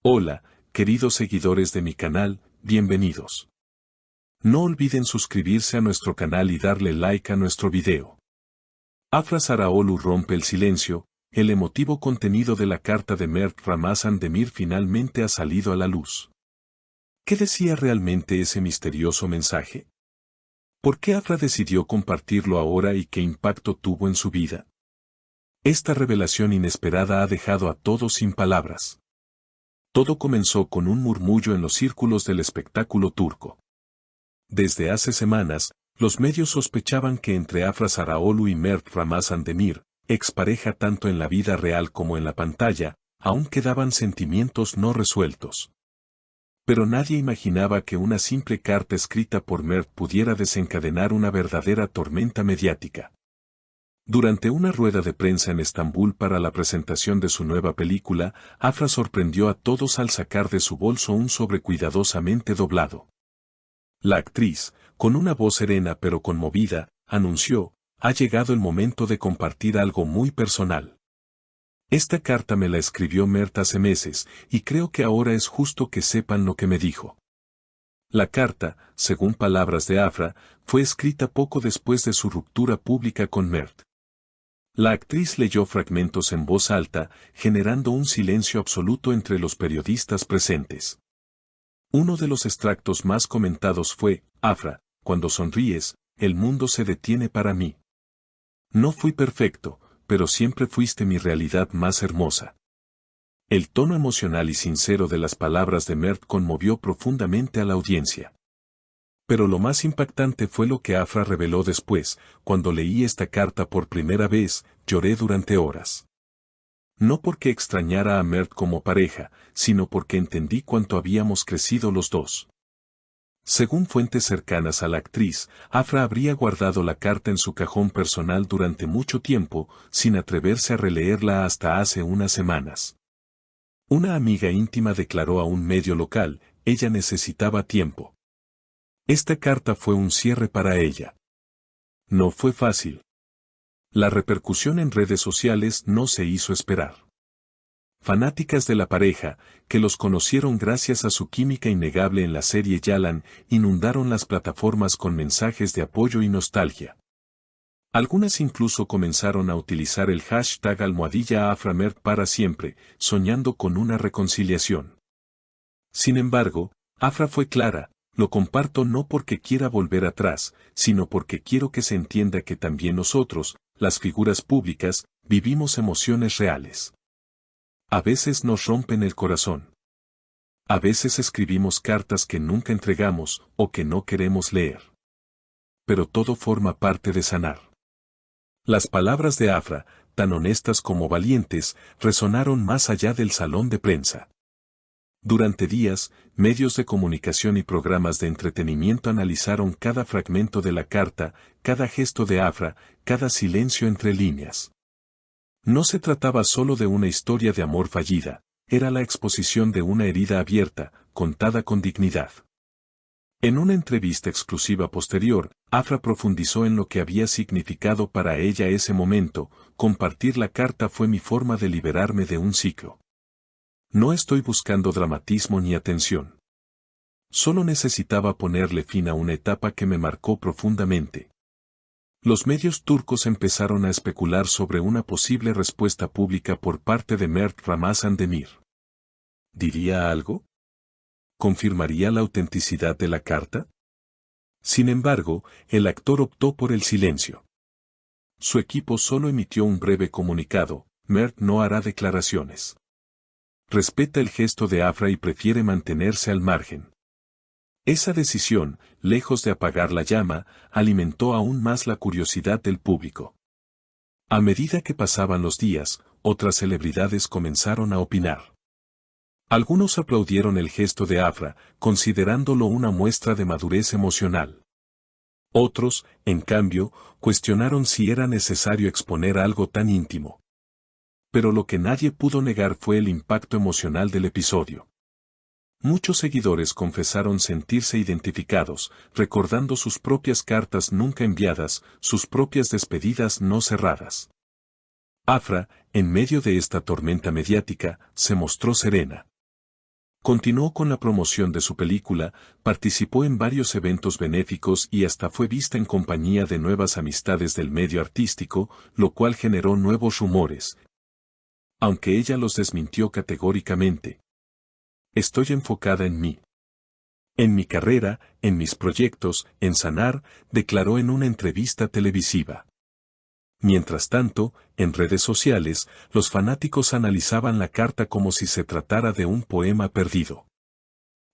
Hola, queridos seguidores de mi canal, bienvenidos. No olviden suscribirse a nuestro canal y darle like a nuestro video. Afra Saraaolu rompe el silencio, el emotivo contenido de la carta de Mert Ramazan Demir finalmente ha salido a la luz. ¿Qué decía realmente ese misterioso mensaje? ¿Por qué Afra decidió compartirlo ahora y qué impacto tuvo en su vida? Esta revelación inesperada ha dejado a todos sin palabras. Todo comenzó con un murmullo en los círculos del espectáculo turco. Desde hace semanas, los medios sospechaban que entre Afra Saraaolu y Mert Ramazan Demir, expareja tanto en la vida real como en la pantalla, aún quedaban sentimientos no resueltos. Pero nadie imaginaba que una simple carta escrita por Mert pudiera desencadenar una verdadera tormenta mediática. Durante una rueda de prensa en Estambul para la presentación de su nueva película, Afra sorprendió a todos al sacar de su bolso un sobre cuidadosamente doblado. La actriz, con una voz serena pero conmovida, anunció: "Ha llegado el momento de compartir algo muy personal. Esta carta me la escribió Mert hace meses, y creo que ahora es justo que sepan lo que me dijo". La carta, según palabras de Afra, fue escrita poco después de su ruptura pública con Mert. La actriz leyó fragmentos en voz alta, generando un silencio absoluto entre los periodistas presentes. Uno de los extractos más comentados fue: "Afra, cuando sonríes, el mundo se detiene para mí. No fui perfecto, pero siempre fuiste mi realidad más hermosa". El tono emocional y sincero de las palabras de Mert conmovió profundamente a la audiencia. Pero lo más impactante fue lo que Afra reveló después: "Cuando leí esta carta por primera vez, lloré durante horas. No porque extrañara a Mert como pareja, sino porque entendí cuánto habíamos crecido los dos". Según fuentes cercanas a la actriz, Afra habría guardado la carta en su cajón personal durante mucho tiempo, sin atreverse a releerla hasta hace unas semanas. Una amiga íntima declaró a un medio local: "Ella necesitaba tiempo". Esta carta fue un cierre para ella. No fue fácil. La repercusión en redes sociales no se hizo esperar. Fanáticas de la pareja, que los conocieron gracias a su química innegable en la serie Yalan, inundaron las plataformas con mensajes de apoyo y nostalgia. Algunas incluso comenzaron a utilizar el hashtag #AfraMert para siempre, soñando con una reconciliación. Sin embargo, Afra fue clara: "Lo comparto no porque quiera volver atrás, sino porque quiero que se entienda que también nosotros, las figuras públicas, vivimos emociones reales. A veces nos rompen el corazón. A veces escribimos cartas que nunca entregamos o que no queremos leer. Pero todo forma parte de sanar". Las palabras de Afra, tan honestas como valientes, resonaron más allá del salón de prensa. Durante días, medios de comunicación y programas de entretenimiento analizaron cada fragmento de la carta, cada gesto de Afra, cada silencio entre líneas. No se trataba solo de una historia de amor fallida, era la exposición de una herida abierta, contada con dignidad. En una entrevista exclusiva posterior, Afra profundizó en lo que había significado para ella ese momento: "Compartir la carta fue mi forma de liberarme de un ciclo. No estoy buscando dramatismo ni atención. Solo necesitaba ponerle fin a una etapa que me marcó profundamente". Los medios turcos empezaron a especular sobre una posible respuesta pública por parte de Mert Ramazan Demir. ¿Diría algo? ¿Confirmaría la autenticidad de la carta? Sin embargo, el actor optó por el silencio. Su equipo solo emitió un breve comunicado: "Mert no hará declaraciones. Respeta el gesto de Afra y prefiere mantenerse al margen". Esa decisión, lejos de apagar la llama, alimentó aún más la curiosidad del público. A medida que pasaban los días, otras celebridades comenzaron a opinar. Algunos aplaudieron el gesto de Afra, considerándolo una muestra de madurez emocional. Otros, en cambio, cuestionaron si era necesario exponer algo tan íntimo. Pero lo que nadie pudo negar fue el impacto emocional del episodio. Muchos seguidores confesaron sentirse identificados, recordando sus propias cartas nunca enviadas, sus propias despedidas no cerradas. Afra, en medio de esta tormenta mediática, se mostró serena. Continuó con la promoción de su película, participó en varios eventos benéficos y hasta fue vista en compañía de nuevas amistades del medio artístico, lo cual generó nuevos rumores, aunque ella los desmintió categóricamente. Estoy enfocada en mí. En mi carrera, en mis proyectos, en sanar, declaró en una entrevista televisiva. Mientras tanto, en redes sociales, los fanáticos analizaban la carta como si se tratara de un poema perdido.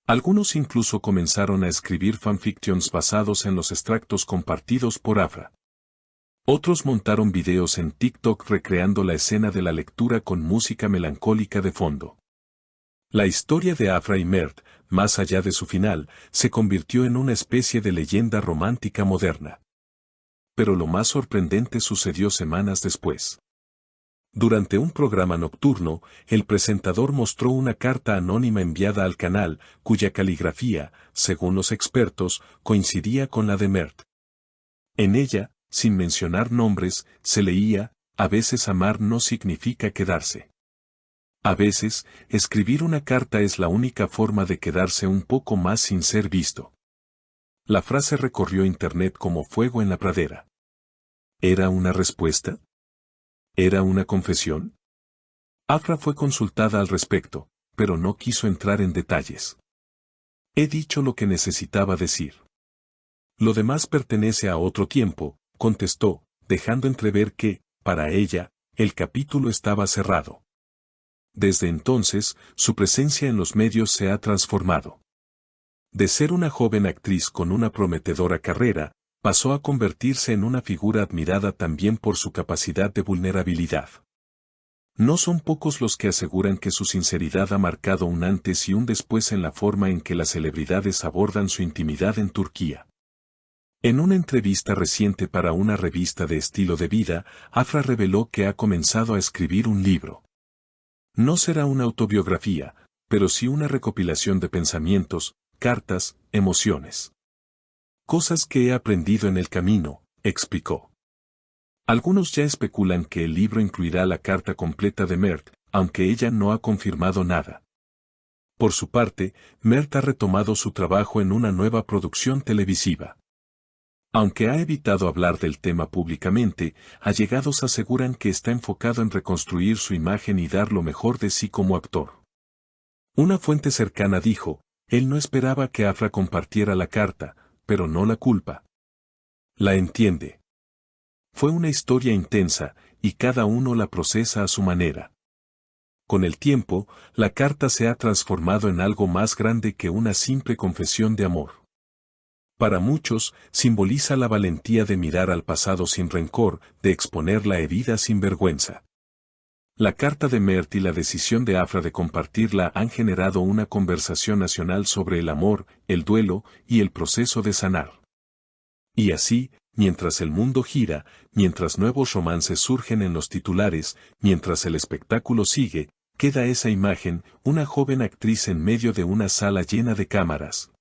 Algunos incluso comenzaron a escribir fanfictions basados en los extractos compartidos por Afra. Otros montaron videos en TikTok recreando la escena de la lectura con música melancólica de fondo. La historia de Afra y Mert, más allá de su final, se convirtió en una especie de leyenda romántica moderna. Pero lo más sorprendente sucedió semanas después. Durante un programa nocturno, el presentador mostró una carta anónima enviada al canal, cuya caligrafía, según los expertos, coincidía con la de Mert. En ella, sin mencionar nombres, se leía: a veces amar no significa quedarse. A veces, escribir una carta es la única forma de quedarse un poco más sin ser visto. La frase recorrió internet como fuego en la pradera. ¿Era una respuesta? ¿Era una confesión? Afra fue consultada al respecto, pero no quiso entrar en detalles. He dicho lo que necesitaba decir. Lo demás pertenece a otro tiempo, contestó, dejando entrever que, para ella, el capítulo estaba cerrado. Desde entonces, su presencia en los medios se ha transformado. De ser una joven actriz con una prometedora carrera, pasó a convertirse en una figura admirada también por su capacidad de vulnerabilidad. No son pocos los que aseguran que su sinceridad ha marcado un antes y un después en la forma en que las celebridades abordan su intimidad en Turquía. En una entrevista reciente para una revista de estilo de vida, Afra reveló que ha comenzado a escribir un libro. No será una autobiografía, pero sí una recopilación de pensamientos, cartas, emociones. Cosas que he aprendido en el camino, explicó. Algunos ya especulan que el libro incluirá la carta completa de Mert, aunque ella no ha confirmado nada. Por su parte, Mert ha retomado su trabajo en una nueva producción televisiva. Aunque ha evitado hablar del tema públicamente, allegados aseguran que está enfocado en reconstruir su imagen y dar lo mejor de sí como actor. Una fuente cercana dijo: él no esperaba que Afra compartiera la carta, pero no la culpa. La entiende. Fue una historia intensa, y cada uno la procesa a su manera. Con el tiempo, la carta se ha transformado en algo más grande que una simple confesión de amor. Para muchos, simboliza la valentía de mirar al pasado sin rencor, de exponer la herida sin vergüenza. La carta de Mert y la decisión de Afra de compartirla han generado una conversación nacional sobre el amor, el duelo y el proceso de sanar. Y así, mientras el mundo gira, mientras nuevos romances surgen en los titulares, mientras el espectáculo sigue, queda esa imagen, una joven actriz en medio de una sala llena de cámaras,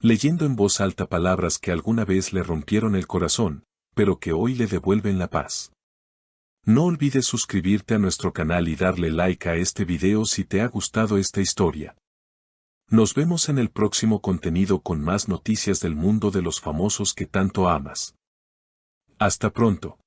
leyendo en voz alta palabras que alguna vez le rompieron el corazón, pero que hoy le devuelven la paz. No olvides suscribirte a nuestro canal y darle like a este video si te ha gustado esta historia. Nos vemos en el próximo contenido con más noticias del mundo de los famosos que tanto amas. Hasta pronto.